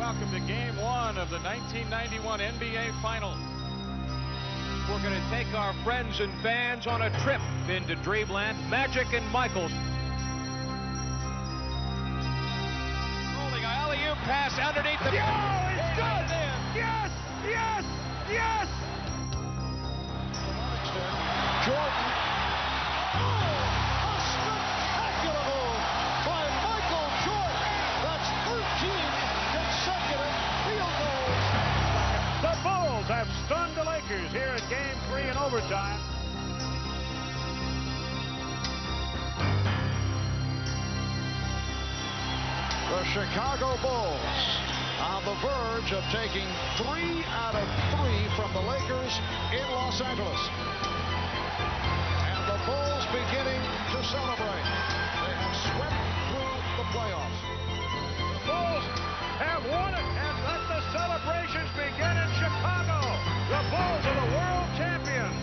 welcome to Game 1 of the 1991 NBA Finals. We're going to take our friends and fans on a trip into Dreamland. Magic and Michael. Rolling alley-oop pass underneath the... Oh, it's good! Yes! Yes! Yes! Jordan. Oh, a spectacular move by Michael Jordan. That's 13 consecutive field goals. The Bulls have stunned the Lakers here in Game 3 in overtime. The Chicago Bulls on the verge of taking 3 out of 3 from the Lakers in Los Angeles. And the Bulls beginning to celebrate. They have swept through the playoffs. The Bulls have won it, and let the celebrations begin in Chicago. The Bulls are the world champions.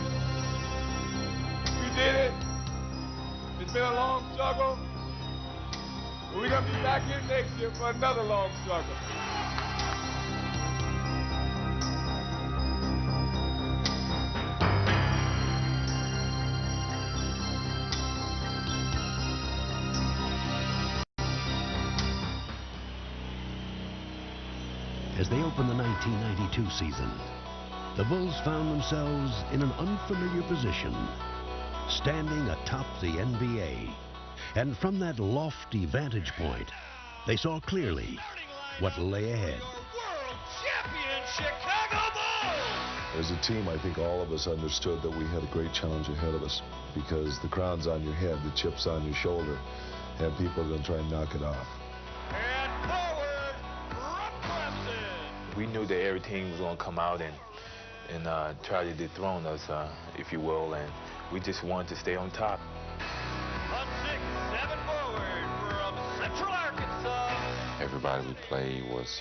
We did it. It's been a long struggle. We're going to be back here next year for another long struggle. As they opened the 1992 season, the Bulls found themselves in an unfamiliar position, standing atop the NBA. And from that lofty vantage point, they saw clearly what lay ahead. World champion Chicago Bulls! As a team, I think all of us understood that we had a great challenge ahead of us because the crown's on your head, the chip's on your shoulder, and people are going to try and knock it off. And forward, Brook Clemson! We knew that every team was going to come out and try to dethrone us, if you will, and we just wanted to stay on top. 6'7" forward from Central Arkansas. Everybody we played was,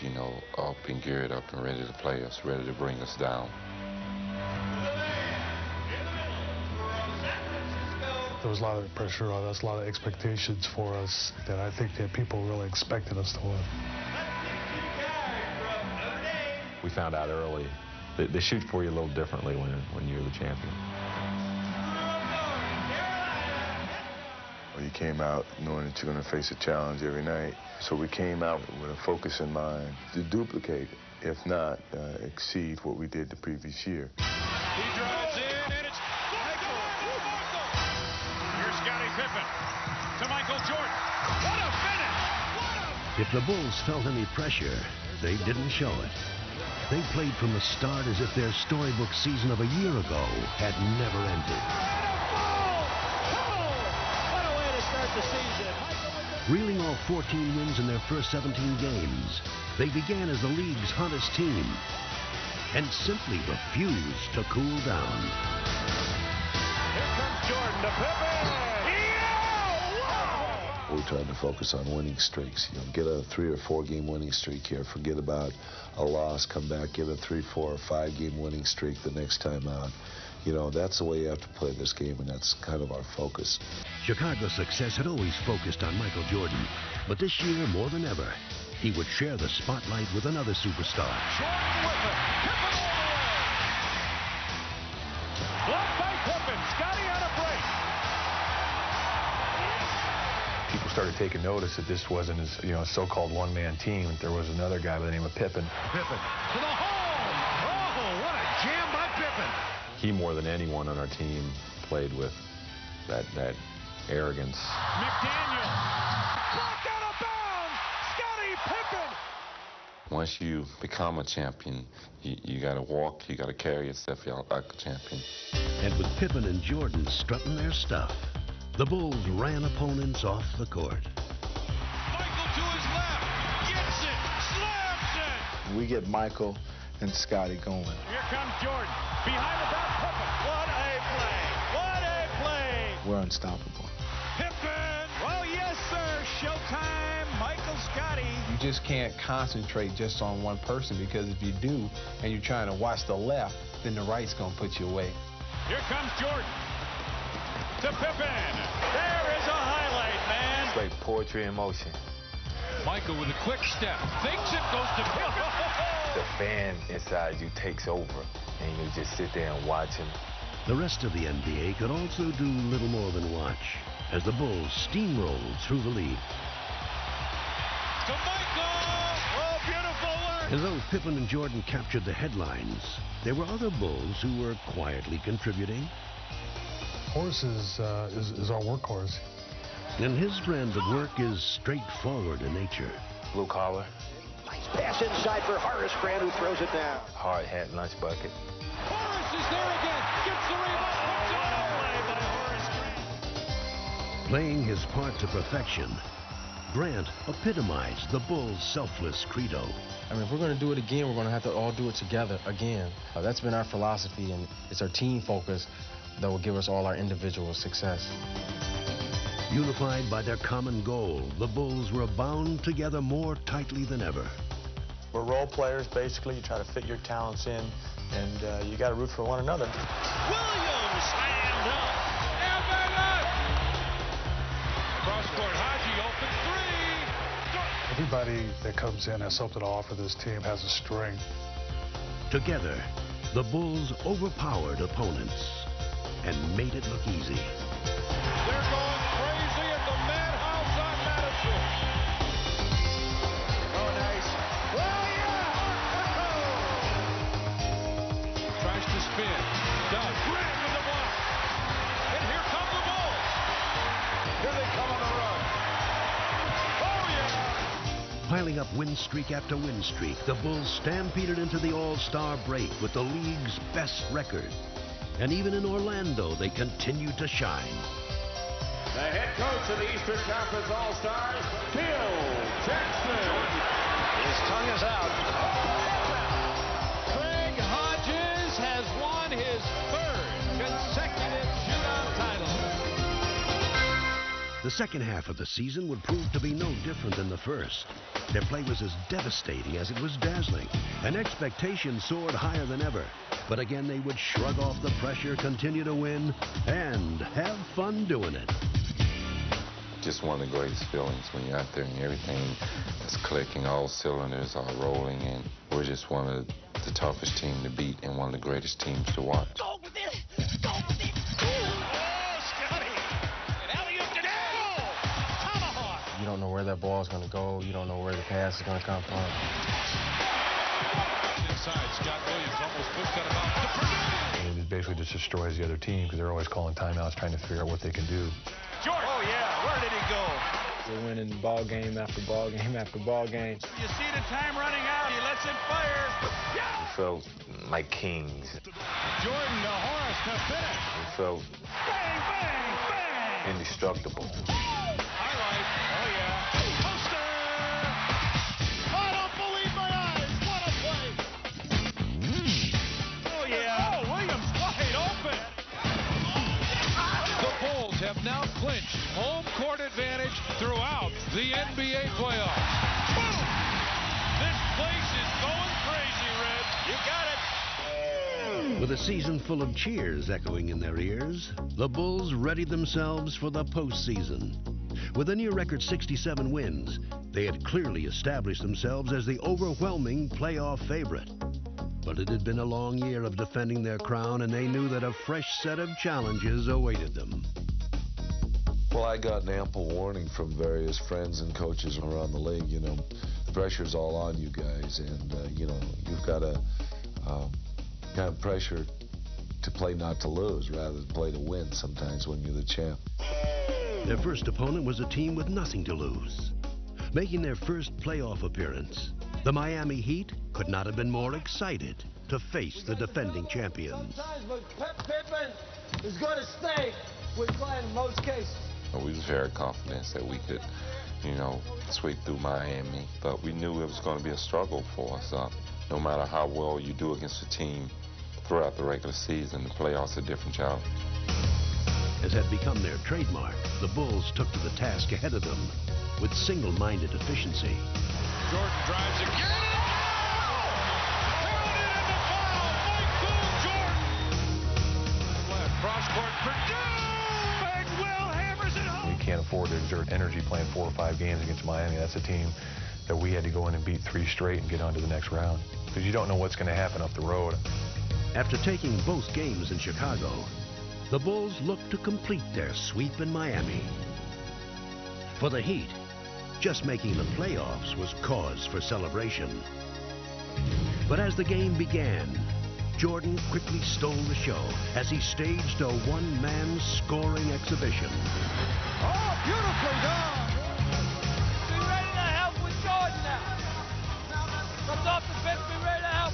up and geared up and ready to play us, ready to bring us down. There was a lot of pressure on us, a lot of expectations for us that I think that people really expected us to win. We found out early that they shoot for you a little differently when you're the champion. You came out knowing that you're going to face a challenge every night. So we came out with a focus in mind to duplicate, if not exceed what we did the previous year. He drives in, and it's Michael! Here's Scottie Pippen to Michael Jordan. What a finish! If the Bulls felt any pressure, they didn't show it. They played from the start as if their storybook season of a year ago had never ended. The season. Reeling off 14 wins in their first 17 games, they began as the league's hottest team and simply refused to cool down. Here comes Jordan to Pippen. Yeah! Wow! We tried to focus on winning streaks. Get a 3 or 4 game winning streak here. Forget about a loss. Come back, get a 3, 4, or 5 game winning streak the next time out. That's the way you have to play this game, and that's kind of our focus. Chicago's success had always focused on Michael Jordan, but this year, more than ever, he would share the spotlight with another superstar. Jordan with it. Pippen all the way. Blocked by Pippen. Scottie on a break. People started taking notice that this wasn't a so-called one-man team. There was another guy by the name of Pippen. Pippen to the hole. Oh, what a jam by Pippen. He, more than anyone on our team, played with that arrogance. McDaniel. Blocked out of bounds. Scottie Pippen. Once you become a champion, you got to walk, you got to carry yourself like a champion. And with Pippen and Jordan strutting their stuff, the Bulls ran opponents off the court. Michael to his left. Gets it. Slams it. We get Michael and Scottie going. Here comes Jordan. Behind the back, Pippen. What a play. What a play. We're unstoppable. Pippen. Well, yes, sir. Showtime. Michael Scottie. You just can't concentrate just on one person, because if you do and you're trying to watch the left, then the right's going to put you away. Here comes Jordan. To Pippen. There is a highlight, man. It's like poetry in motion. Michael with a quick step. Thinks it goes to Pippen. The fan inside you takes over, and you just sit there and watch him. The rest of the NBA could also do little more than watch as the Bulls steamrolled through the lead. To Michael! Oh, beautiful work! And though Pippen and Jordan captured the headlines, there were other Bulls who were quietly contributing. Horace is our workhorse. And his brand of work is straightforward in nature. Blue collar. Nice pass inside for Horace Grant, who throws it down. Hard hat, lunch bucket. Horace is there again. Gets the rebound. Puts it away by Horace Grant. Playing his part to perfection, Grant epitomized the Bulls' selfless credo. I mean, if we're going to do it again, we're going to have to all do it together again. That's been our philosophy, and it's our team focus that will give us all our individual success. Unified by their common goal, the Bulls were bound together more tightly than ever. We're role players, basically. You try to fit your talents in, and you got to root for one another. Williams slammed up. Cross-court, Haji, open 3. Everybody that comes in has something to offer this team, has a strength. Together, the Bulls overpowered opponents and made it look easy. They're going crazy at the madhouse on Madison. Oh, nice. Oh, yeah! Tries to spin. Does. Grant with the block. And here come the Bulls. Here they come on the run. Oh, yeah! Piling up win streak after win streak, the Bulls stampeded into the All-Star break with the league's best record. And even in Orlando, they continued to shine. The head coach of the Eastern Conference All-Stars, Phil Jackson. His tongue is out. Craig Hodges has won his 3rd consecutive shootout title. The second half of the season would prove to be no different than the first. Their play was as devastating as it was dazzling, and expectations soared higher than ever. But again, they would shrug off the pressure, continue to win, and have fun doing it. Just one of the greatest feelings when you're out there and everything is clicking, all cylinders are rolling, and we're just one of the toughest teams to beat and one of the greatest teams to watch. Go with it! Go with it! Oh, Scotty! And alley-oop to Dale! Tomahawk! You don't know where that ball is going to go. You don't know where the pass is going to come from. Inside, Scott Williams almost pushed that about to Purdue. And it basically just destroys the other team because they're always calling timeouts, trying to figure out what they can do. Jordan! Oh, yeah. Where did he go? We're winning ball game after ball game after ball game. You see the time running out. He lets it fire. We felt like kings. Jordan to Horace to finish. We felt Bang, bang, bang. indestructible. Highlight. Oh, yeah. Poster. I don't believe my eyes. What a play. Oh, yeah. Oh, Williams wide open. The Bulls have now clinched home court advantage throughout the NBA playoffs. Boom! This place is going crazy, Red. You got it. With a season full of cheers echoing in their ears, the Bulls readied themselves for the postseason. With a near-record 67 wins, they had clearly established themselves as the overwhelming playoff favorite. But it had been a long year of defending their crown, and they knew that a fresh set of challenges awaited them. Well, I got an ample warning from various friends and coaches around the league. You know, the pressure's all on you guys, and you know, you've got to have pressure to play not to lose rather than play to win sometimes when you're the champ. Their first opponent was a team with nothing to lose. Making their first playoff appearance, the Miami Heat could not have been more excited to face the defending champions. Sometimes, but Pippen is going to stay with Glenn in most cases. We was very confident that we could, you know, sweep through Miami, but we knew it was going to be a struggle for us. No matter how well you do against a team throughout the regular season, the playoffs are a different challenge. As had become their trademark, the Bulls took to the task ahead of them with single-minded efficiency. Jordan drives again. Throwing it in the foul. Michael Jordan. Left cross court. Purdue. Bagwell hammers it home. You can't afford to exert energy energy playing 4 or 5 games against Miami. That's a team that we had to go in and beat 3 straight and get on to the next round, because you don't know what's going to happen up the road. After taking both games in Chicago, the Bulls looked to complete their sweep in Miami. For the Heat, just making the playoffs was cause for celebration. But as the game began, Jordan quickly stole the show as he staged a one-man scoring exhibition. Oh, beautifully done! Be ready to help with Jordan now. Comes off the bench, be ready to help.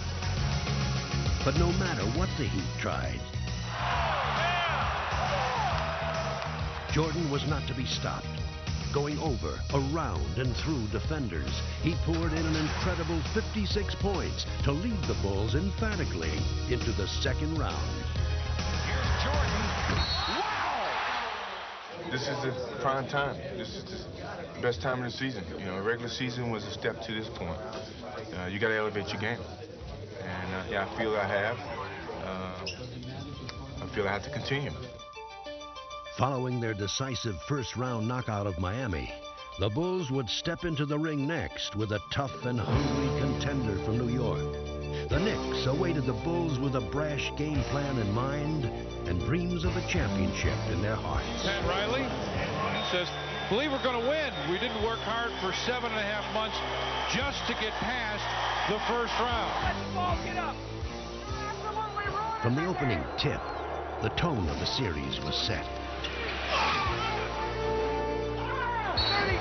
But no matter what the Heat tried, Jordan was not to be stopped. Going over, around, and through defenders, he poured in an incredible 56 points to lead the Bulls emphatically into the second round. Here's Jordan. Wow! This is the prime time. This is the best time of the season. You know, regular season was a step to this point. You got to elevate your game. And yeah, I feel I have. I feel I have to continue. Following their decisive first-round knockout of Miami, the Bulls would step into the ring next with a tough and hungry contender from New York. The Knicks awaited the Bulls with a brash game plan in mind and dreams of a championship in their hearts. Pat Riley says, believe we're going to win. We didn't work hard for 7.5 months just to get past the first round. Let's ball get up. From the opening tip, the tone of the series was set. 32.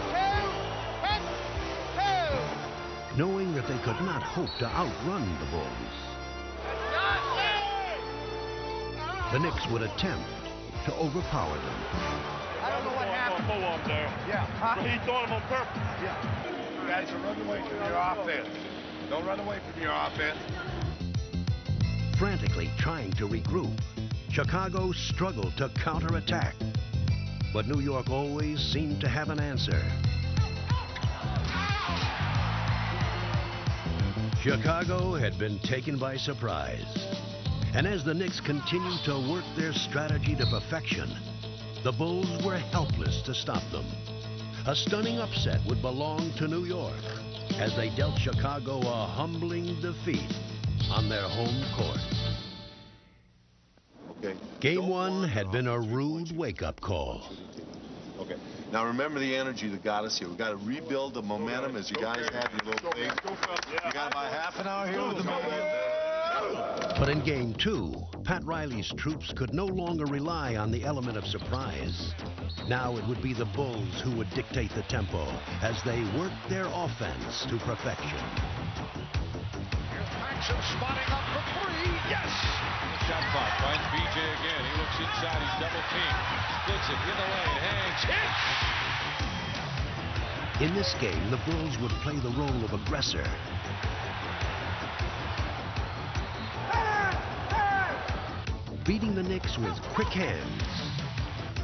Knowing that they could not hope to outrun the Bulls, the Knicks would attempt to overpower them. I don't know what happened. Pull up there. Yeah. Huh? He thought him on purpose. Yeah. You guys are running away from your offense. Don't run away from your offense. Frantically trying to regroup, Chicago struggled to counterattack. But New York always seemed to have an answer. Chicago had been taken by surprise. And as the Knicks continued to work their strategy to perfection, the Bulls were helpless to stop them. A stunning upset would belong to New York as they dealt Chicago a humbling defeat on their home court. Okay. Game one had been a rude wake-up call. Okay. Now remember the energy that got us here. We've got to rebuild the momentum as you guys had your little thing. You got about half an hour here with the momentum. But in game two, Pat Riley's troops could no longer rely on the element of surprise. Now it would be the Bulls who would dictate the tempo as they worked their offense to perfection. Here's Paxson spotting up for three. Yes! Shot clock finds BJ again. He looks inside. He's double teamed. Splits it in the lane. Hangs. Hits! In this game, the Bulls would play the role of aggressor. Beating the Knicks with quick hands.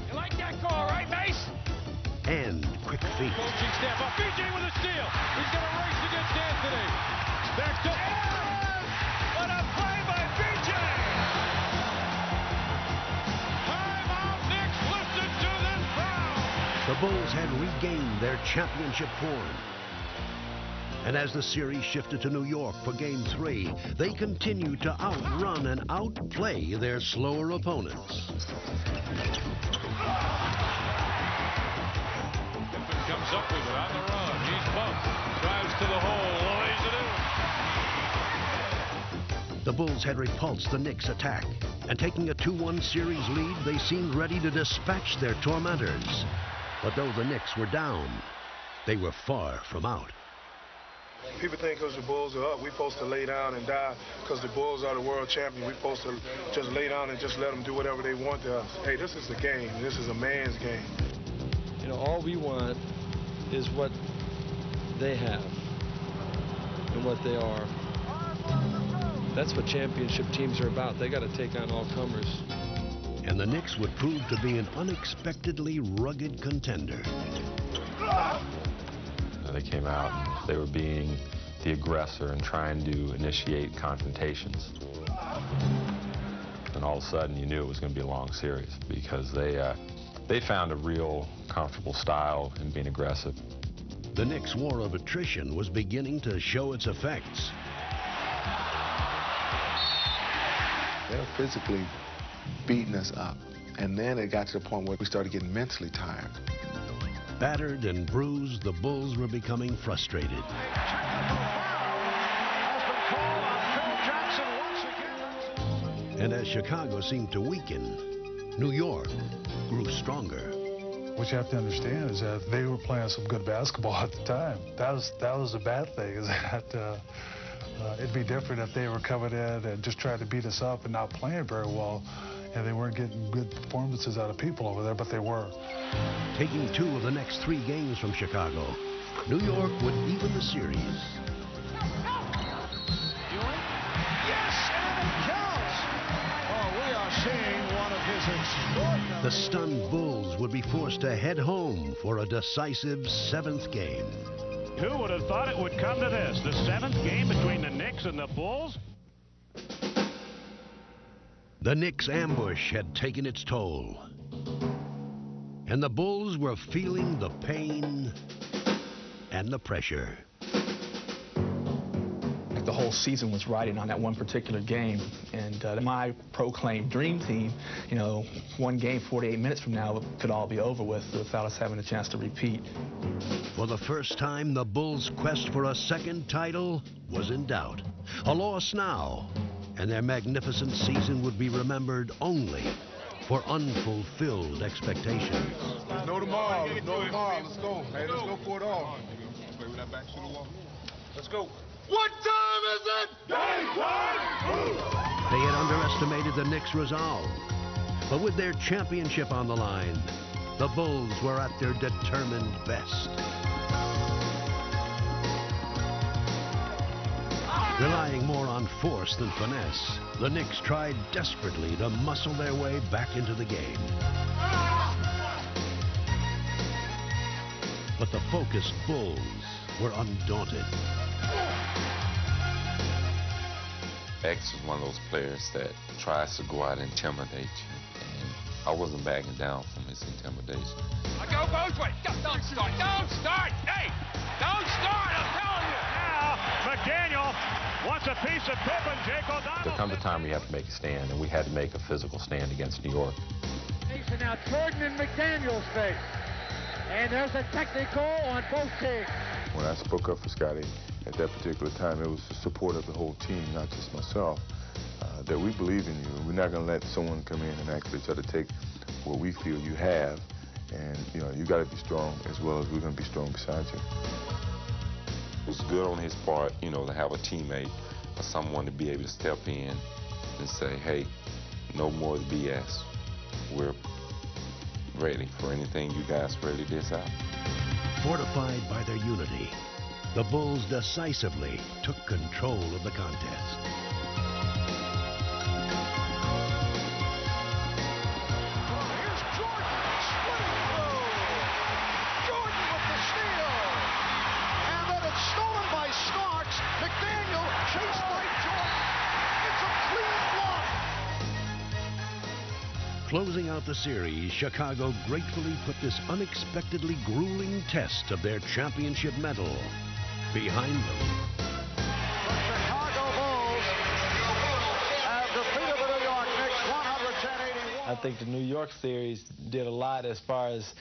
You like that call, right, Mace? And quick feet. Coaching staff up. BJ with a steal. He's going to race against Anthony. Backed up. What a play by BJ! Timeout. Knicks lifted to this round. The Bulls had regained their championship form. And as the series shifted to New York for Game 3, they continued to outrun and outplay their slower opponents. Pippen comes up with it on the run. He's bumped. Drives to the hole. Lays it in. The Bulls had repulsed the Knicks' attack, and taking a 2-1 series lead, they seemed ready to dispatch their tormentors. But though the Knicks were down, they were far from out. People think because the Bulls are up, we're supposed to lay down and die because the Bulls are the world champion. We're supposed to just lay down and just let them do whatever they want to us. Hey, this is the game. This is a man's game. You know, all we want is what they have and what they are. That's what championship teams are about. They got to take on all comers. And the Knicks would prove to be an unexpectedly rugged contender. They came out, they were being the aggressor and trying to initiate confrontations. And all of a sudden, you knew it was going to be a long series because they They found a real comfortable style in being aggressive. The Knicks' war of attrition was beginning to show its effects. They were physically beating us up. And then it got to the point where we started getting mentally tired. Battered and bruised, the Bulls were becoming frustrated. And as Chicago seemed to weaken, New York grew stronger. What you have to understand is that they were playing some good basketball at the time. That was the bad thing, is that it'd be different if they were coming in and just trying to beat us up and not playing very well. And they weren't getting good performances out of people over there, but they were. Taking 2 of the next 3 games from Chicago, New York would even the series. Yes, and it counts! Oh, we are seeing one of his extraordinary... The stunned Bulls would be forced to head home for a decisive 7th game. Who would have thought it would come to this? The 7th game between the Knicks and the Bulls? The Knicks' ambush had taken its toll. And the Bulls were feeling the pain and the pressure. The whole season was riding on that one particular game. And my proclaimed dream team, you know, one game, 48 minutes from now, could all be over with without us having a chance to repeat. For the first time, the Bulls' quest for a 2nd title was in doubt. A loss now, and their magnificent season would be remembered only for unfulfilled expectations. No tomorrow. No tomorrow. Let's go. Hey, let's go for it all. Let's go. What time is it? Game time! They had underestimated the Knicks' resolve. But with their championship on the line, the Bulls were at their determined best. Relying more on force than finesse, the Knicks tried desperately to muscle their way back into the game. But the focused Bulls were undaunted. X is one of those players that tries to go out and intimidate you, and I wasn't backing down from his intimidation. Go both ways. Don't start. Don't start. Hey, don't start. I'm telling you. Now, McDaniel wants a piece of Pippen. Jake O'Donnell. There comes a time where you have to make a stand, and we had to make a physical stand against New York. Now Jordan and McDaniel's face. And there's a technical on both teams. When I spoke up for Scotty at that particular time, it was the support of the whole team, not just myself, that we believe in you. We're not going to let someone come in and actually try to take what we feel you have. And, you know, you got to be strong as well as we're going to be strong beside you. It was good on his part, you know, to have a teammate or someone to be able to step in and say, hey, no more BS. We're ready for anything you guys ready to decide. Fortified by their unity, the Bulls decisively took control of the contest. Here's Jordan, splitting through. Jordan with the steal. And then it's stolen by Starks. McDaniel chased by Jordan. It's a clean block. Closing out the series, Chicago gratefully put this unexpectedly grueling test of their championship medal behind them. The Chicago Bulls have defeated the New York Knicks 110-81. I think the New York series did a lot as far as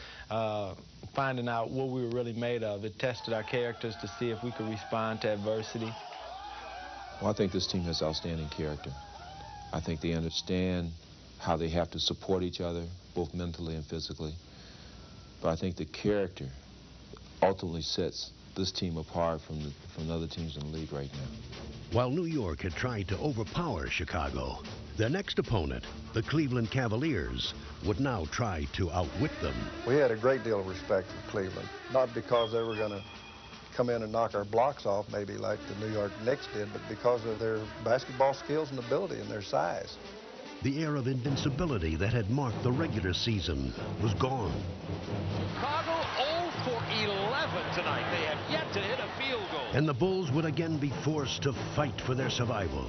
finding out what we were really made of. It tested our characters to see if we could respond to adversity. Well, I think this team has outstanding character. I think they understand how they have to support each other, both mentally and physically. But I think the character ultimately sets this team apart from the other teams in the league right now. While New York had tried to overpower Chicago, their next opponent, the Cleveland Cavaliers, would now try to outwit them. We had a great deal of respect for Cleveland, not because they were going to come in and knock our blocks off maybe like the New York Knicks did, but because of their basketball skills and ability and their size. The air of invincibility that had marked the regular season was gone. Chicago 0 for 11 tonight. They have yet to hit a field goal. And the Bulls would again be forced to fight for their survival.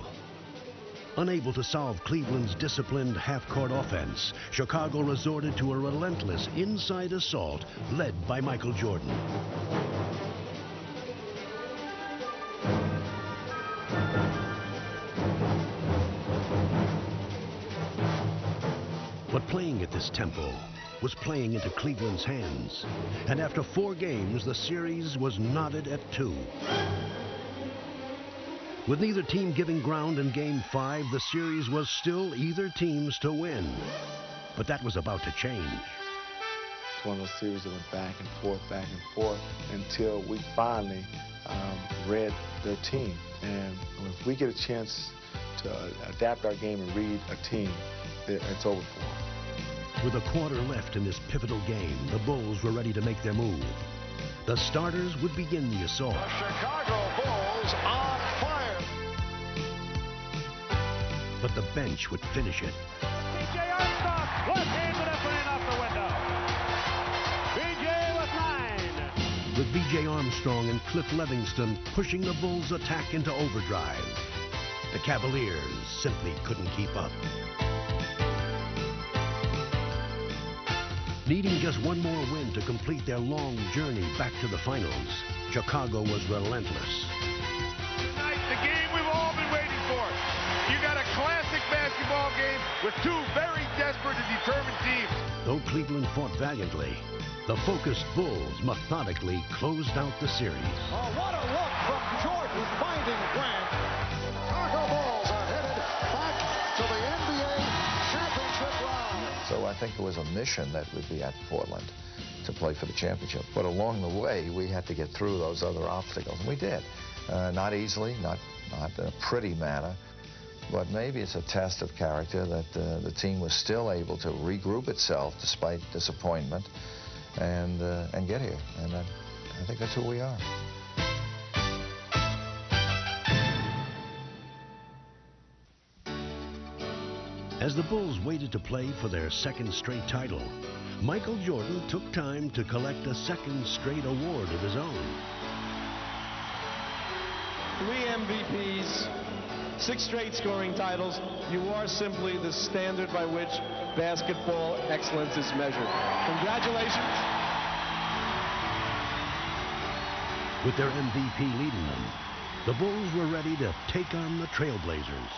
Unable to solve Cleveland's disciplined half-court offense, Chicago resorted to a relentless inside assault led by Michael Jordan. But playing at this tempo was playing into Cleveland's hands. And after 4 games, the series was knotted at 2. With neither team giving ground in Game 5, the series was still either team's to win. But that was about to change. It's one of those series that went back and forth until we finally read their team. And if we get a chance to adapt our game and read a team, it's over for them. With a quarter left in this pivotal game, the Bulls were ready to make their move. The starters would begin the assault. The Chicago Bulls on fire. But the bench would finish it. B.J. Armstrong, left-handed up and off the window. B.J. with 9. With B.J. Armstrong and Cliff Levingston pushing the Bulls' attack into overdrive, the Cavaliers simply couldn't keep up. Needing just one more win to complete their long journey back to the finals, Chicago was relentless. Tonight, the game we've all been waiting for. You got a classic basketball game with 2 very desperate and determined teams. Though Cleveland fought valiantly, the focused Bulls methodically closed out the series. Oh, what a look from Jordan finding Grant. Chicago Bulls are headed back to the NBA championship round. So I think it was a mission that we'd be at Portland to play for the championship. But along the way, we had to get through those other obstacles, and we did. Not easily, not in a pretty manner, but maybe it's a test of character that the team was still able to regroup itself despite disappointment and get here. And I think that's who we are. As the Bulls waited to play for their 2nd straight title, Michael Jordan took time to collect a 2nd straight award of his own. 3 MVPs, 6 straight scoring titles. You are simply the standard by which basketball excellence is measured. Congratulations. With their MVP leading them, the Bulls were ready to take on the Trailblazers.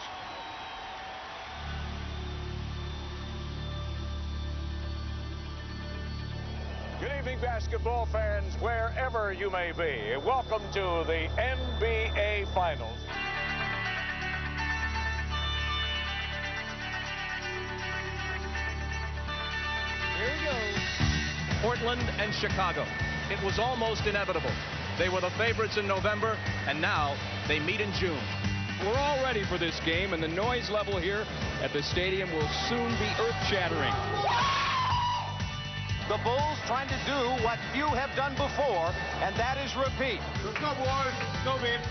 Good evening, basketball fans, wherever you may be. Welcome to the NBA Finals. Here we go. Portland and Chicago. It was almost inevitable. They were the favorites in November, and now they meet in June. We're all ready for this game, and the noise level here at the stadium will soon be earth-shattering. The Bulls trying to do what few have done before, and that is repeat. Let's go, boys. Go, man.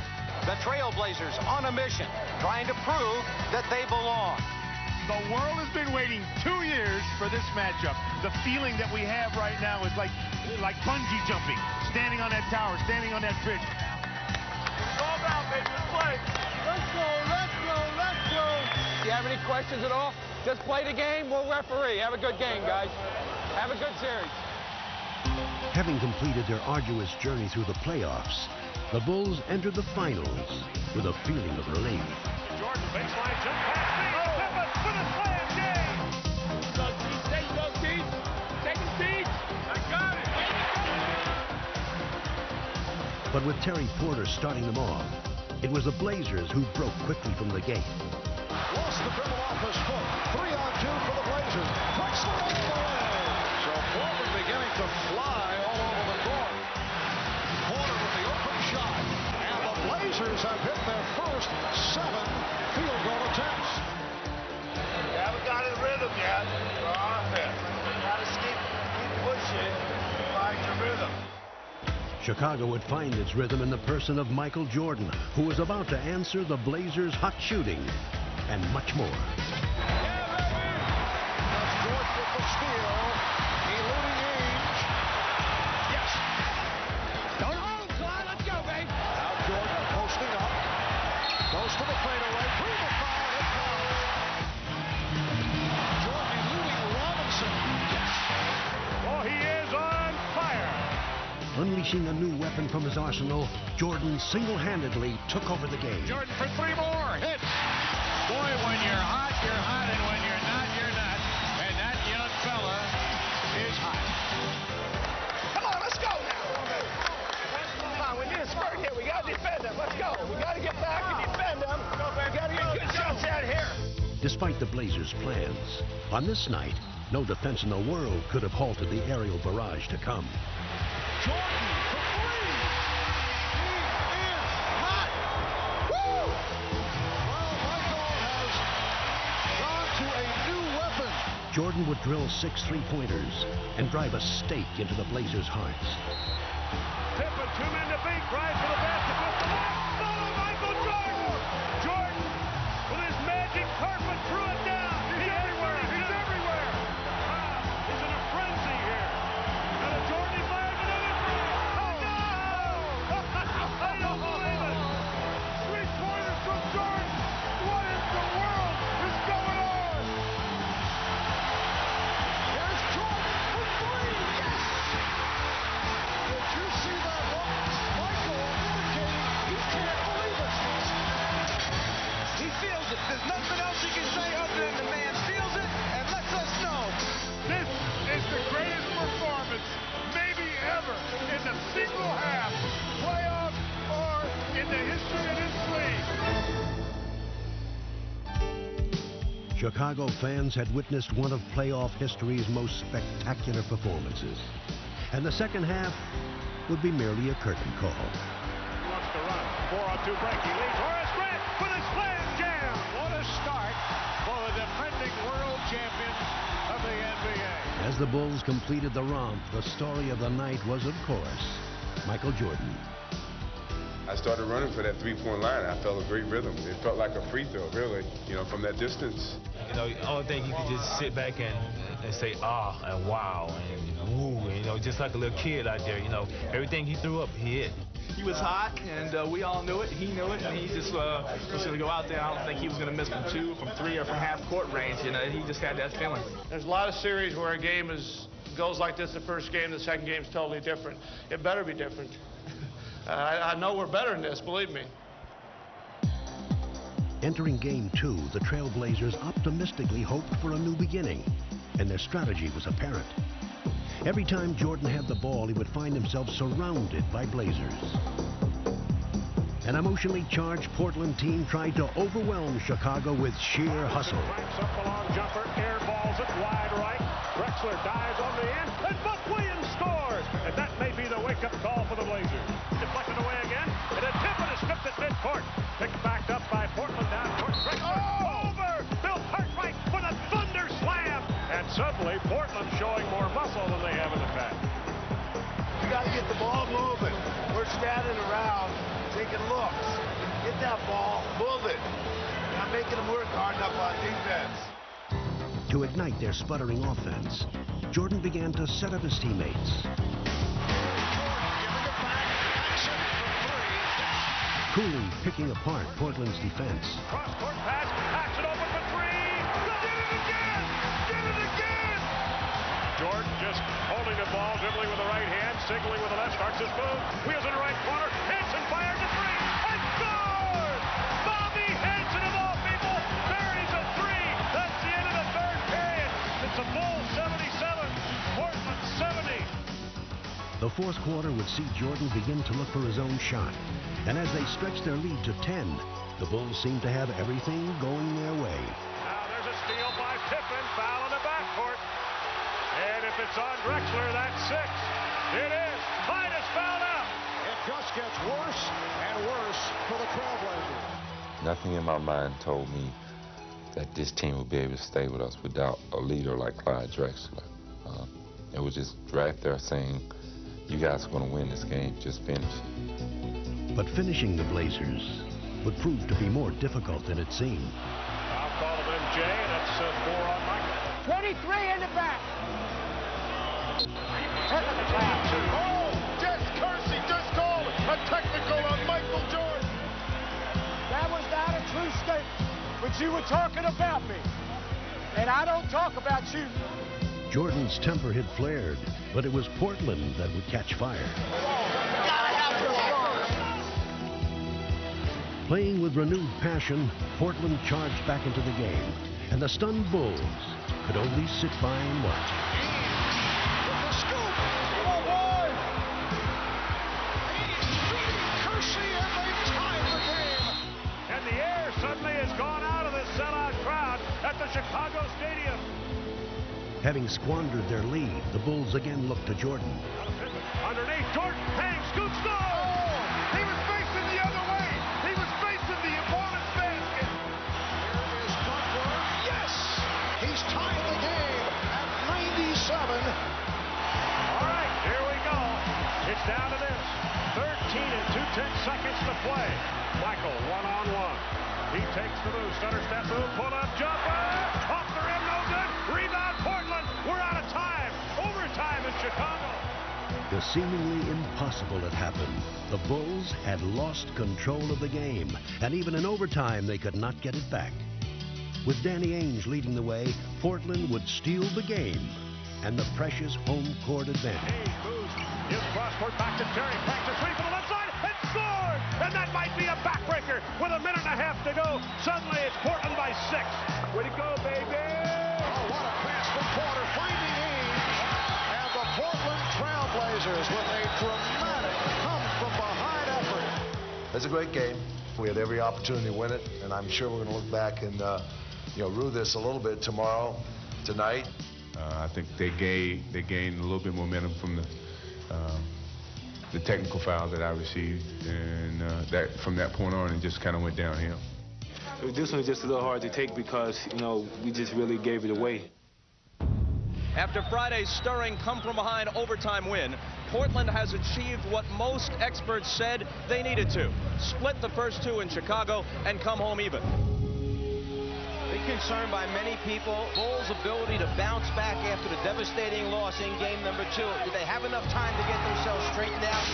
The Trailblazers on a mission, trying to prove that they belong. The world has been waiting 2 years for this matchup. The feeling that we have right now is like bungee jumping, standing on that tower, standing on that bridge. It's all down, baby. Let's play. Let's go, let's go, let's go. Do you have any questions at all? Just play the game. We'll referee. Have a good game, guys. Have a good series. Having completed their arduous journey through the playoffs, the Bulls entered the finals with a feeling of relief. Jordan, baseline jump pass. For the slam game. Go, Keith. Stay low, Keith. Taking Keith. I got it. But with Terry Porter starting them off, it was the Blazers who broke quickly from the gate. Lost the dribble off his foot. 3-on-2 for the Blazers. Puts the ball away. So Porter beginning to fly all over the court. Porter with the open shot. And the Blazers have hit their first 7 field goal attempts. You haven't got his rhythm yet. You gotta keep pushing. Find your rhythm. Chicago would find its rhythm in the person of Michael Jordan, who was about to answer the Blazers' hot shooting and much more. George with the steal, eluding Ainge. Yes. Don't hold, Clyde. Let's go, babe. Now Jordan posting up. Goes to the fadeaway. Through the foul. It counts. Unleashing a new weapon from his arsenal, Jordan single-handedly took over the game. Jordan for 3 more. Hits. Boy, when you're hot, and when you're not, you're not. And that young fella is hot. Come on, let's go now. Come on, we need a spurt here. We got to defend them. Let's go. We got to get back and defend them. We got to get good shots out here. Despite the Blazers' plans, on this night, no defense in the world could have halted the aerial barrage to come. Jordan for 3. He is hot. Woo! Well, Michael has gone to a new weapon. Jordan would drill 6 3-pointers and drive a stake into the Blazers' hearts. Pippen, 2 men to beat, drives for the basket, with the back. Oh, Michael Jordan! Jordan, with his magic carpet, threw it down. He's everywhere. He's everywhere. He's in a frenzy here. And a Jordan fires another three. Oh, no! I don't believe it. 3-pointers from Jordan. What in the world is going on? Here's Jordan for 3. Yes! Did you see that look? Michael indicating he can't believe it. He feels it. There's nothing else he can say other than the man feels it and lets us know. This is the greatest performance, maybe ever, in the single half, playoff, or in the history of this league. Chicago fans had witnessed one of playoff history's most spectacular performances. And the second half would be merely a curtain call. He wants to run. 4-on-2 break. He leads Horace Grant with a slam jam. What a start for the defending world champions of the NBA. As the Bulls completed the romp, the story of the night was, of course, Michael Jordan. I started running for that 3-point line. I felt a great rhythm. It felt like a free throw, really, from that distance. The only thing you could just sit back and say, ah, and wow, and woo, and, just like a little kid out there, everything he threw up, he hit. He was hot, and we all knew it. He knew it, and he just was going to go out there. I don't think he was going to miss from 2, from 3, or from half-court range. He just had that feeling. There's a lot of series where a game goes like this the first game, the second game's totally different. It better be different. I know we're better than this, believe me. Entering Game 2, the Trailblazers optimistically hoped for a new beginning, and their strategy was apparent. Every time Jordan had the ball, he would find himself surrounded by Blazers. An emotionally charged Portland team tried to overwhelm Chicago with sheer hustle. Cranks up the long jumper, air balls it wide right. Drexler dives on the end, and Buck Williams scores. And that may be the wake-up call for the Blazers. Deflected away again, and a Tippett is stripped at midcourt. Picked back up by Portland down court. Drexler over. Bill Cartwright with a thunder slam. And suddenly, Portland showing more muscle than they have in the past. You got to get the ball moving. We're standing around taking looks. Get that ball, move it. Not making them work hard enough on defense. To ignite their sputtering offense, Jordan began to set up his teammates. Coolly picking apart Portland's defense. Cross-court pass, backs it open for 3. Did it again! Did it again! Jordan just holding the ball, dribbling with the right hand, signaling with the left, starts his move, wheels in the right corner, Hanson fires a 3, and scores! Bobby Hanson of all people buries a 3. That's the end of the third period. It's a Bulls 77, Portland 70. The fourth quarter would see Jordan begin to look for his own shot. And as they stretched their lead to 10, the Bulls seemed to have everything going their way. Now there's a steal by Pippen, foul in the backcourt. And if it's on Drexler, that's 6. It is. Titus fouled out. It just gets worse and worse for the Trailblazers. Nothing in my mind told me that this team would be able to stay with us without a leader like Clyde Drexler. It was just right there saying, you guys are going to win this game. Just finish it. But finishing the Blazers would prove to be more difficult than it seemed. Foul call of MJ, and it's 4 on Michael. 23 in the back. Oh, Jess Kersey just called a technical on Michael Jordan. That was not a true statement, but you were talking about me, and I don't talk about you. Jordan's temper had flared, but it was Portland that would catch fire. Playing with renewed passion, Portland charged back into the game, and the stunned Bulls could only sit by and watch. With the scoop! Oh, boy! He's beating Kersey, and they've tied the game. And the air suddenly has gone out of the sellout crowd at the Chicago Stadium. Having squandered their lead, the Bulls again looked to Jordan. Underneath, Jordan, bang, scoop, score! He was facing the other way. He was facing the opponent's basket. Here is Duckworth. Yes! He's tied the game at 97. All right, here we go. It's down to this. 13 and 2/10 seconds to play. Michael, one-on-one. He takes the move. Stutter step move. Pull up jumper. Off the rim. No good. Rebound Portland. We're out of time. Overtime in Chicago. The seemingly impossible had happened. The Bulls had lost control of the game, and even in overtime they could not get it back. With Danny Ainge leading the way, Portland would steal the game and the precious home court advantage. Ainge moves his cross-court back to Terry. Cracks a three from the left side and scored! And that might be a backbreaker with a minute and a half to go. Suddenly it's Portland by 6. Way to go, baby! Oh, what a pass from Porter, finding Ainge. And the Portland Trailblazers with a dramatic come-from-behind effort. It's a great game. We had every opportunity to win it, and I'm sure we're going to look back and rue this a little bit tomorrow, tonight. I think they gained a little bit momentum from the technical foul that I received, and that from that point on, it just kind of went downhill. This one was just a little hard to take because, we just really gave it away. After Friday's stirring come-from-behind overtime win, Portland has achieved what most experts said they needed to. Split the first two in Chicago and come home even. Big concern by many people, Bulls' ability to bounce back after the devastating loss in game number 2. Did they have enough time to get themselves straightened out?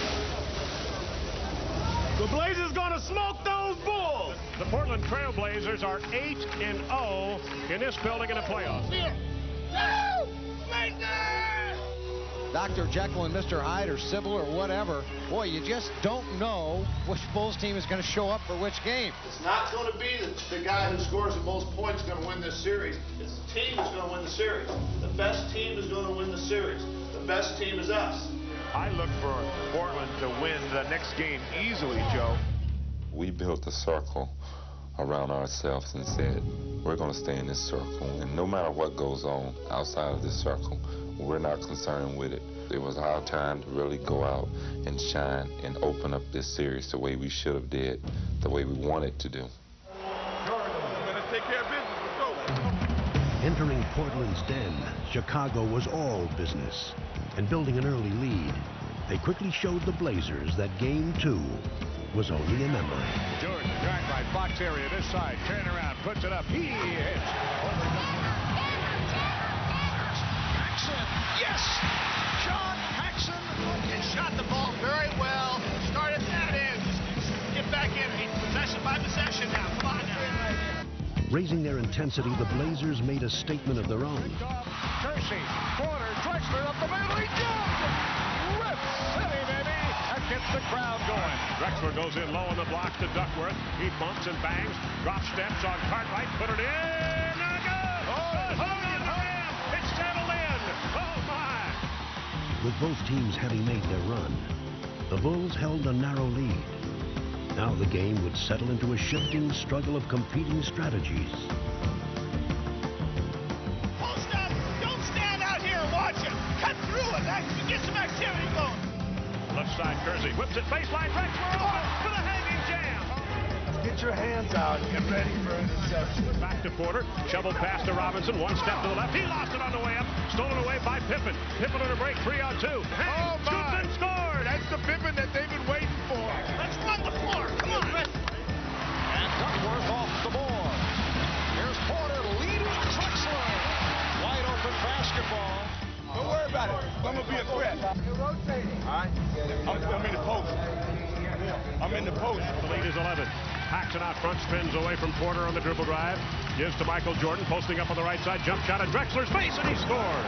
The Blazers gonna smoke those Bulls! The Portland Trailblazers are 8-0 in this building in the playoffs. Dr. Jekyll and Mr. Hyde or Sybil or whatever, boy, you just don't know which Bulls team is going to show up for which game. It's not going to be the guy who scores the most points going to win this series. It's the team that's going to win the series. The best team is going to win the series. The best team is us. I look for Portland to win the next game easily, Joe. We built a circle around ourselves and said, we're going to stay in this circle, and no matter what goes on outside of this circle, we're not concerned with it. It was our time to really go out and shine and open up this series the way we should have did, the way we wanted to do. Let's take care of business. Let's go. Entering Portland's den, Chicago was all business. And building an early lead, they quickly showed the Blazers that Game 2 was only a memory. Jordan, drive right, box area, this side, turn around, puts it up, he hits. Paxson, yes! John Paxson. And shot the ball very well. Started that in. Just get back in. Possession by possession now. Come on now. Raising their intensity, the Blazers made a statement of their own. Kersey, Porter, Drexler up the middle, he jumps! Rip City, baby! That gets the crowd going. Drexler goes in low on the block to Duckworth. He bumps and bangs, drop steps on Cartwright, put it in, not good! Oh, it's settled in! Oh, my! With both teams having made their run, the Bulls held a narrow lead. Now the game would settle into a shifting struggle of competing strategies. Post up! Don't stand out here and watch him! Cut through it! Get some activity going! Left side, Kersey whips it, baseline, Drexler open for the hanging jam! Get your hands out and get ready for interception. Back to Porter, shovel pass to Robinson, one step to the left. He lost it on the way up, stolen away by Pippen. Pippen on a break, 3-on-2. Hey, scoops and scored! That's the Pippen that they've been waiting for. Let's run the floor, come on! And Duckworth off the board. Here's Porter leading Drexler. Wide open basketball. Don't worry about it. I'm going to be a threat. You're rotating. All right? I'm in the post. I'm in the post. The lead is 11. Paxson out front, spins away from Porter on the dribble drive. Gives to Michael Jordan, posting up on the right side. Jump shot at Drexler's face, and he scored.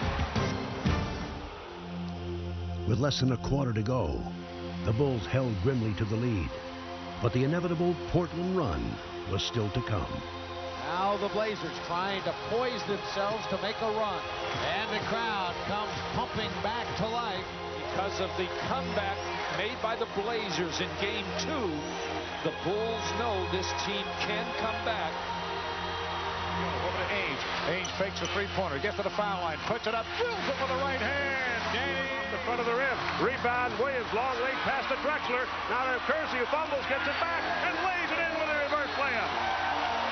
With less than a quarter to go, The Bulls held grimly to the lead, but the inevitable Portland run was still to come. Now the Blazers trying to poise themselves to make a run. And the crowd comes pumping back to life. Because of the comeback made by the Blazers in Game 2, the Bulls know this team can come back. Over to Ainge. Ainge fakes a three-pointer, gets to the foul line, puts it up, drills it with the right hand. Off the front of the rim. Rebound, Williams, long late pass to Drexler. Now to Kersey, who fumbles, gets it back, and lays it in with a reverse layup.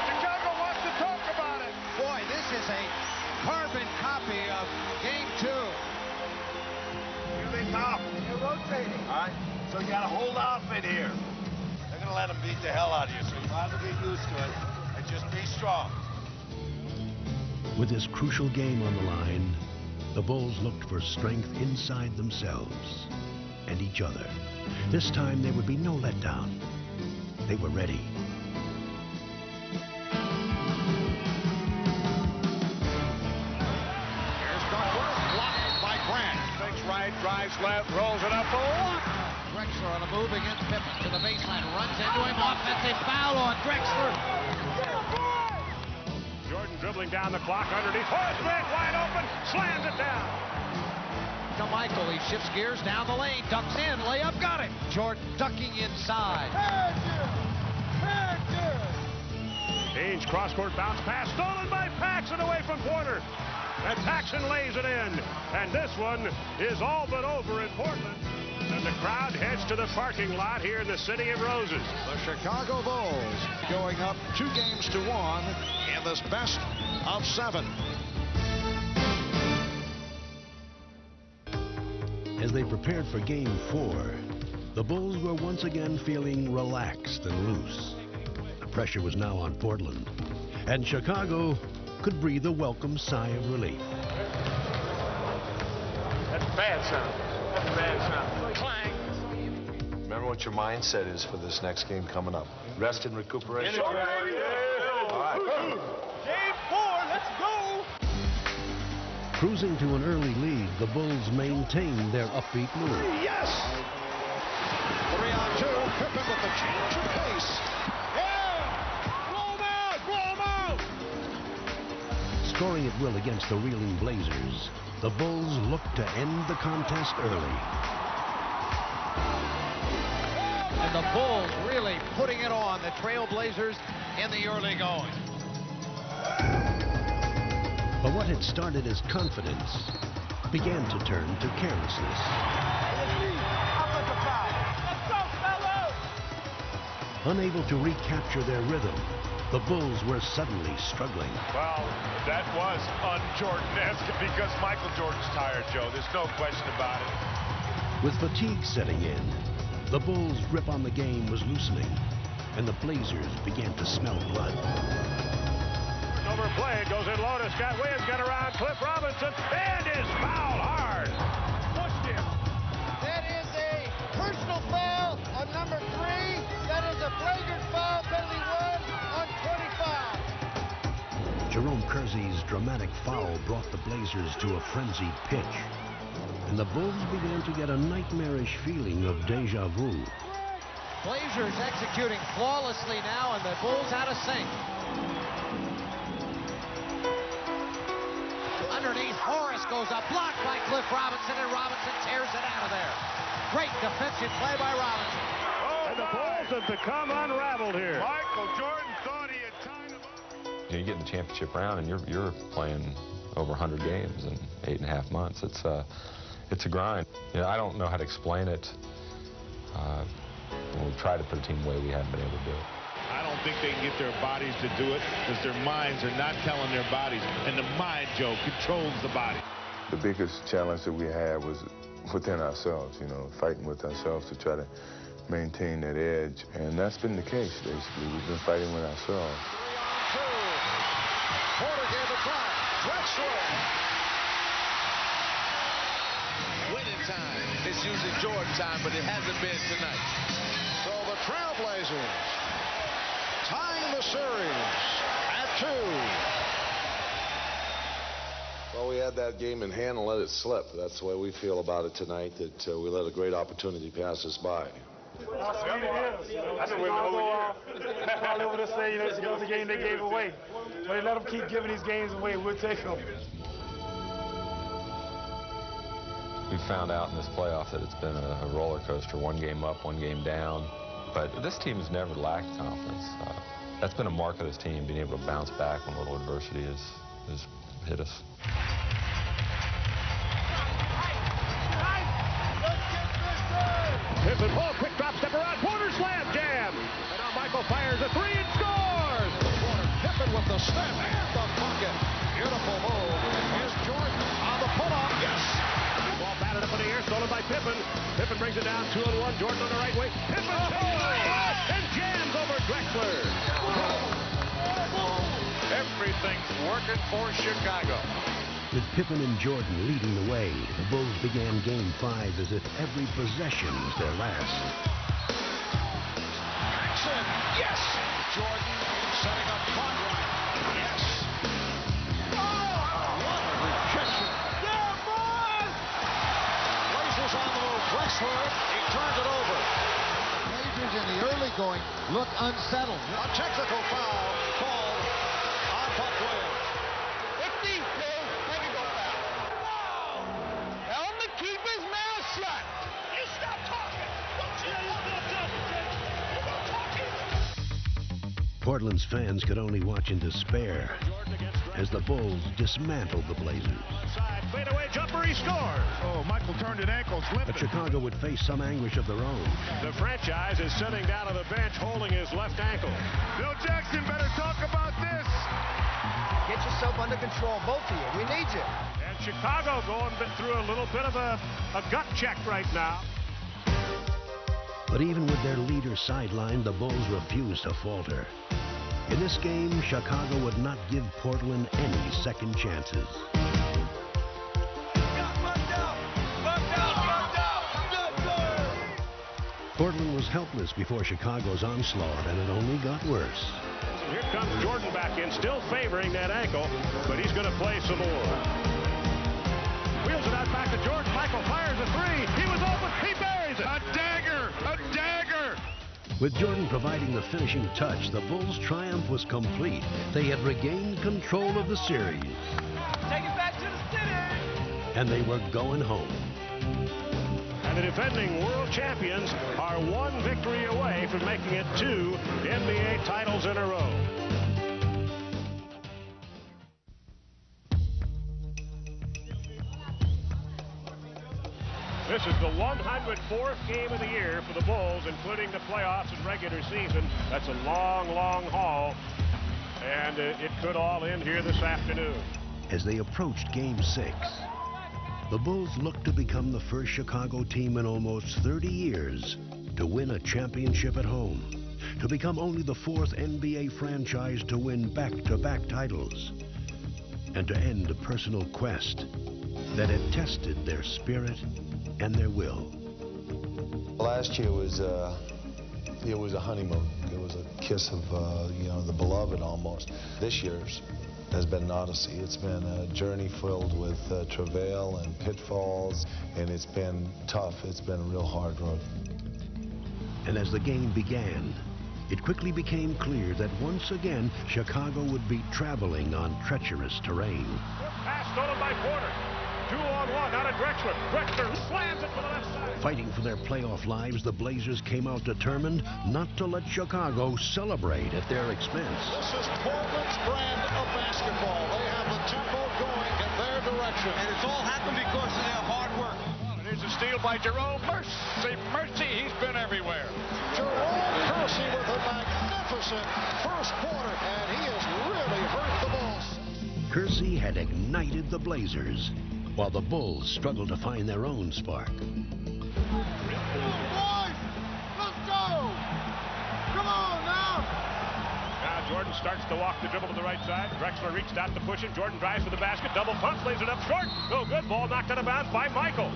Chicago wants to talk about it. Boy, this is a carbon copy of Game 2. Here they come. They're rotating. All right, so you got to hold off in here. They're going to let them beat the hell out of you, so you might as well get used to it and just be strong. With this crucial game on the line, the Bulls looked for strength inside themselves and each other. This time there would be no letdown. They were ready. Here's Duckworth, blocked by Grant. Fakes right, drives left, rolls it up, block. Drexler on a move against Pippen to the baseline, runs into him, offensive foul on Drexler. Jordan dribbling down the clock underneath. Horace Grant wide open, slams it down. To Michael, he shifts gears down the lane, ducks in, layup, got it. Jordan ducking inside. Ainge cross-court bounce pass, stolen by Paxson away from Porter. And Paxson lays it in. And this one is all but over in Portland. And the crowd heads to the parking lot here in the City of Roses. The Chicago Bulls going up 2-1 in this best of 7. As they prepared for Game 4, the Bulls were once again feeling relaxed and loose. The pressure was now on Portland, and Chicago could breathe a welcome sigh of relief. That's bad sound. That's bad sound. Clang. Remember what your mindset is for this next game coming up. Rest and recuperation. All right. Game 4, let's go. Cruising to an early lead, the Bulls maintained their upbeat mood. Yes! 3-on-2, Pippen with the change of pace. Yeah! Blow him out! Blow him out! Scoring at will against the reeling Blazers, the Bulls looked to end the contest early. And the Bulls really putting it on the Trailblazers in the early going. But what had started as confidence began to turn to carelessness. Unable to recapture their rhythm, the Bulls were suddenly struggling. Well, that was un-Jordan-esque because Michael Jordan's tired, Joe. There's no question about it. With fatigue setting in, the Bulls' grip on the game was loosening, and the Blazers began to smell blood. Overplayed, goes in low to Scott Williams, got around Cliff Robinson, and is fouled hard. Pushed him. That is a personal foul on number 3. That is a flagrant foul, penalty 1 on 25. Jerome Kersey's dramatic foul brought the Blazers to a frenzied pitch, and the Bulls began to get a nightmarish feeling of deja vu. Blazers executing flawlessly now, and the Bulls out of sync. Underneath, Horace goes up, blocked by Cliff Robinson, and Robinson tears it out of there. Great defensive play by Robinson. And the Bulls have become unraveled here. Michael Jordan thought he had tied him up. You get in the championship round and you're playing over 100 games in 8.5 months. It's a grind. You know, I don't know how to explain it. When we try to put a team away, we haven't been able to do it. I don't think they can get their bodies to do it because their minds are not telling their bodies. And the mind, Joe, controls the body. The biggest challenge that we had was within ourselves, you know, fighting with ourselves to try to maintain that edge. And that's been the case, basically. We've been fighting with ourselves. 3-on-2. Porter gave the try. Drexler. Winning time. It's usually Jordan time, but it hasn't been tonight. So the Trailblazers tying the series at 2. The Well, we had that game in hand and let it slip. That's the way we feel about it tonight, that we let a great opportunity pass us by. That's what it is. I've been waiting the whole year. All over to say, it was a game they gave away. But they let them keep giving these games away. We'll take them. We found out in this playoff that it's been a roller coaster, one game up, one game down. But this team has never lacked confidence. That's been a mark of this team, being able to bounce back when a little adversity has hit us. Pippen, ball, quick drop, step around, Porter slam, jam. And now Michael fires a three and scores. Pippen with the step and the bucket. Beautiful move. Here's Jordan on the pull-up. Yes. Ball batted up in the air, stolen by Pippen. Pippen brings it down, 2-on-1. Jordan on the right wing. Pippen and jams over Drexler. Everything's working for Chicago. With Pippen and Jordan leading the way, the Bulls began Game 5 as if every possession was their last. Jackson, yes. Jordan setting up Conrad. Yes. Oh, what a rejection. Yeah, boys! Blazers on the move. Drexler, he turns it over. The Blazers in the early going look unsettled. A technical foul called on Buck Williams. Keep his mouth shut. You stop talking. Portland's fans could only watch in despair as the Bulls dismantled the Blazers. Fadeaway jumper, he scores. Oh, Michael turned an ankle, slipped. But Chicago would face some anguish of their own. The franchise is sitting down on the bench holding his left ankle. Bill Jackson better talk about this. Get yourself under control, both of you. We need you. And Chicago going through a little bit of a gut check right now. But even with their leader sidelined, the Bulls refused to falter. In this game, Chicago would not give Portland any second chances. Portland was helpless before Chicago's onslaught, and it only got worse. Here comes Jordan back in, still favoring that ankle, but he's going to play some more. Wheels it out back to Jordan. Michael fires a three. He was open. He buries it. A dagger! A dagger! With Jordan providing the finishing touch, the Bulls' triumph was complete. They had regained control of the series. Take it back to the city! And they were going home. And the defending world champions are one victory away from making it 2 NBA titles in a row. This is the 104th game of the year for the Bulls, including the playoffs and regular season. That's a long, long haul, and it could all end here this afternoon. As they approached Game 6, the Bulls looked to become the first Chicago team in almost 30 years to win a championship at home, to become only the 4th NBA franchise to win back-to-back titles, and to end a personal quest that had tested their spirit and their will. Last year was a honeymoon. It was a kiss of the beloved almost. This year's has been an odyssey. It's been a journey filled with travail and pitfalls, and it's been tough. It's been a real hard road. And as the game began, it quickly became clear that once again, Chicago would be traveling on treacherous terrain. Pass stolen by Porter. 2-on-1 out of Drexler. Drexler slams it to the left side. Fighting for their playoff lives, the Blazers came out determined not to let Chicago celebrate at their expense. This is Portland's brand of basketball. They have the tempo going in their direction. And it's all happened because of their hard work. There's a steal by Jerome. Mercy, he's been everywhere. Jerome Kersey with a magnificent first quarter, and he has really hurt the Bulls. Kersey had ignited the Blazers, while the Bulls struggled to find their own spark. Let's go! Come on now! Now Jordan starts to walk the dribble to the right side. Drexler reached out to push it. Jordan drives for the basket. Double pump, lays it up short. No good. Ball knocked out of bounds by Michael.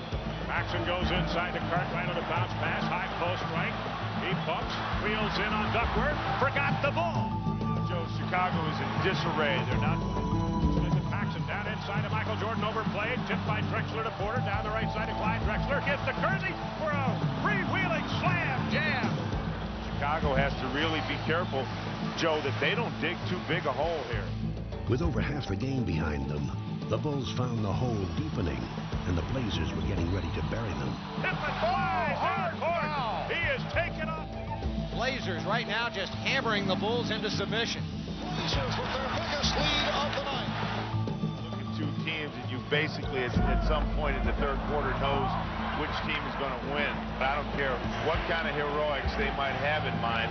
Paxson goes inside the Cartwright on a bounce pass. High post right. He pumps, wheels in on Duckworth. Forgot the ball. Joe, Chicago is in disarray. They're not. Paxson down inside. side of Michael Jordan, overplayed, tipped by Drexler to Porter, down the right side of Clyde Drexler, gets to Kersey for a freewheeling slam jam. Chicago has to really be careful, Joe, that they don't dig too big a hole here. With over half the game behind them, the Bulls found the hole deepening, and the Blazers were getting ready to bury them. Hard foul. He is taken off. Blazers right now just hammering the Bulls into submission. Blazers with their biggest lead of the night. Look at two teams, and you basically, at some point in the third quarter, knows which team is going to win. I don't care what kind of heroics they might have in mind,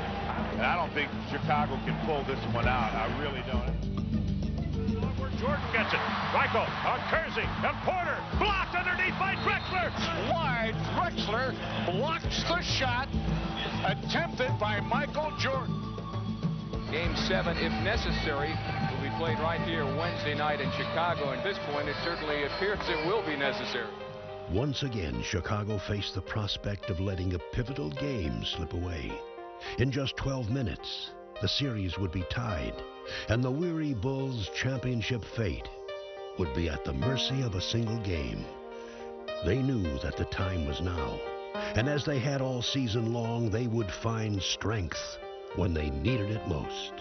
and I don't think Chicago can pull this one out. I really don't. Jordan gets it. Michael on Kersey and Porter, blocked underneath by Drexler. Clyde Drexler blocks the shot attempted by Michael Jordan. Game 7, if necessary, will be played right here Wednesday night in Chicago. And at this point, it certainly appears it will be necessary. Once again, Chicago faced the prospect of letting a pivotal game slip away. In just 12 minutes, the series would be tied, and the weary Bulls' championship fate would be at the mercy of a single game. They knew that the time was now, and as they had all season long, they would find strength when they needed it most.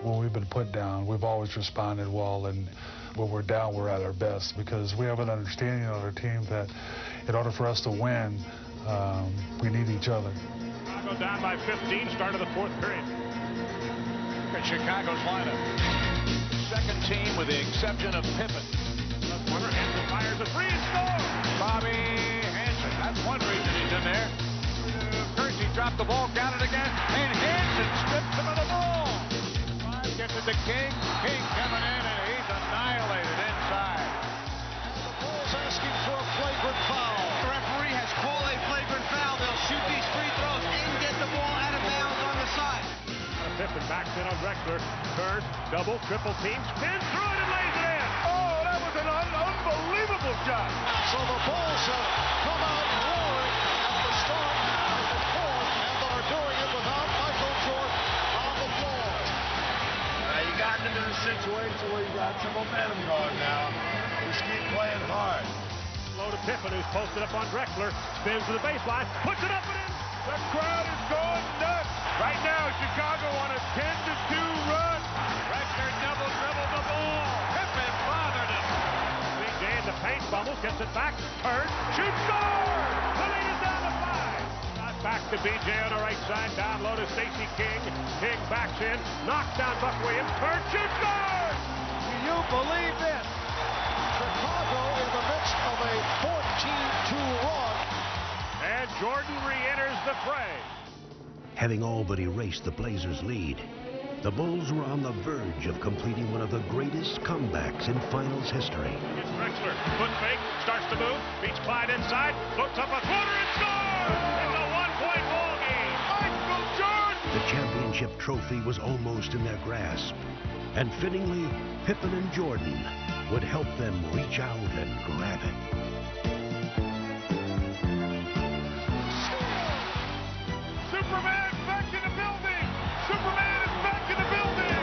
When we've been put down, we've always responded well, and when we're down, we're at our best, because we have an understanding on our team that in order for us to win, we need each other. Chicago down by 15, start of the fourth period. Look at Chicago's lineup. Second team with the exception of Pippen. Corner, Hansen fires a three and scores. Bobby Hansen, that's one reason he's in there. Kersey dropped the ball, got it again, and Hansen strips him of the ball. Five gets it to King. King coming in, and he's annihilated inside. The Bulls asking for a flagrant foul. The referee has called a flagrant foul. They'll shoot these free throws and get the ball out of bounds on the side. Pippen backs in on Drexler. Turns, double, triple team, spins through it and lays it in. Oh, that was an unbelievable shot. So the Bulls have come out roaring at the start of the fourth, and are doing it without Michael Jordan on the floor. You got into the situation where you got some momentum going now. Just keep playing hard. Low to Pippen, who's posted up on Drexler. Spins to the baseline, puts it up and in. The crowd is going nuts. Right now, Chicago on a 10-2 run. Drexler double dribbled the ball. Pippen bothered him. BJ in the paint, fumbles, gets it back, turns, shoots, scores! The lead is down to 5. Shot back to BJ on the right side, down low to Stacey King. King backs in, knocks down Buck Williams, turns, shoots, scores! Do you believe this? Chicago in the midst of a 14-2 run. And Jordan re-enters the fray. Having all but erased the Blazers' lead, the Bulls were on the verge of completing one of the greatest comebacks in finals history. It's Drexler, foot fake, starts to move, beats Clyde inside, looks up a corner and scores! It's a one-point ball game. Michael Jordan! The championship trophy was almost in their grasp, and fittingly, Pippen and Jordan would help them reach out and grab it. Superman back in the building! Superman is back in the building!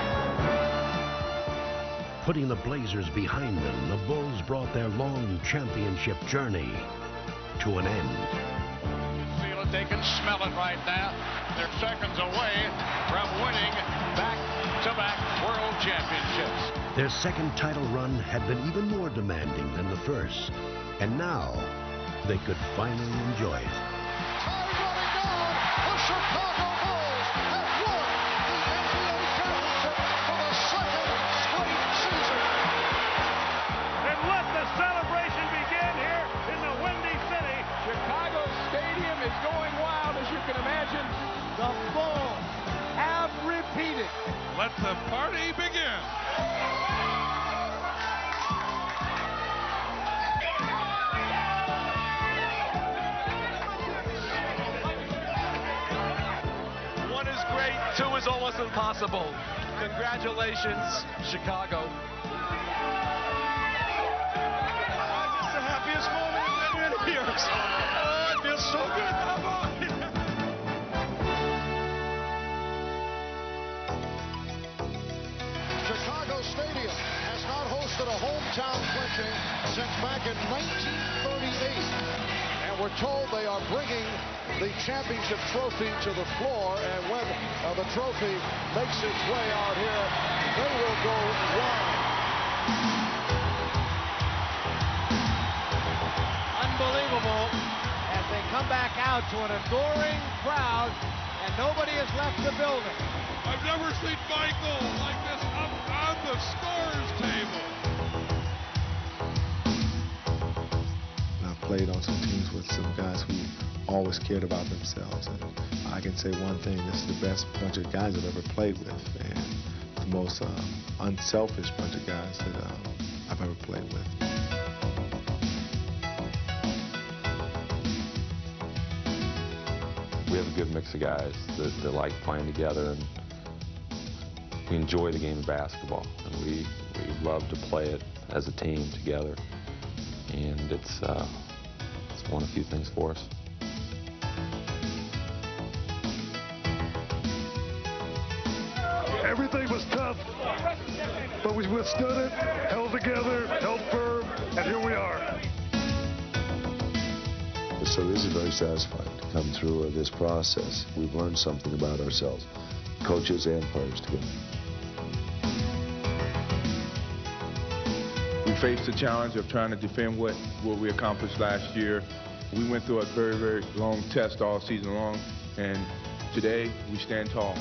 Putting the Blazers behind them, the Bulls brought their long championship journey to an end. Feel it, they can smell it right now. They're seconds away from winning back-to-back world championships. Their second title run had been even more demanding than the first, and now they could finally enjoy it. The Chicago Bulls have won the NBA championship for the second straight season. And let the celebration begin here in the Windy City. Chicago Stadium is going wild, as you can imagine. The Bulls have repeated. Let the party begin. One is great, two is almost impossible. Congratulations, Chicago. It's the happiest moment in many years. Oh, it feels so good. Chicago Stadium has not hosted hosted a hometown clinching since back in 1938. And we're told they are bringing the championship trophy to the floor, and when the trophy makes its way out here, they will go wild. Unbelievable as they come back out to an adoring crowd, and nobody has left the building. I've never seen Michael like this up on the scores table. I've played on some teams with some guys who always cared about themselves, and I can say one thing: this is the best bunch of guys I've ever played with, and the most unselfish bunch of guys that I've ever played with. We have a good mix of guys that like playing together, and we enjoy the game of basketball, and we love to play it as a team together, and it's won a few things for us. Everything was tough, but we withstood it, held together, held firm, and here we are. So this is very satisfying to come through this process. We've learned something about ourselves, coaches and players together. We faced the challenge of trying to defend what we accomplished last year. We went through a very, very long test all season long, and today we stand tall.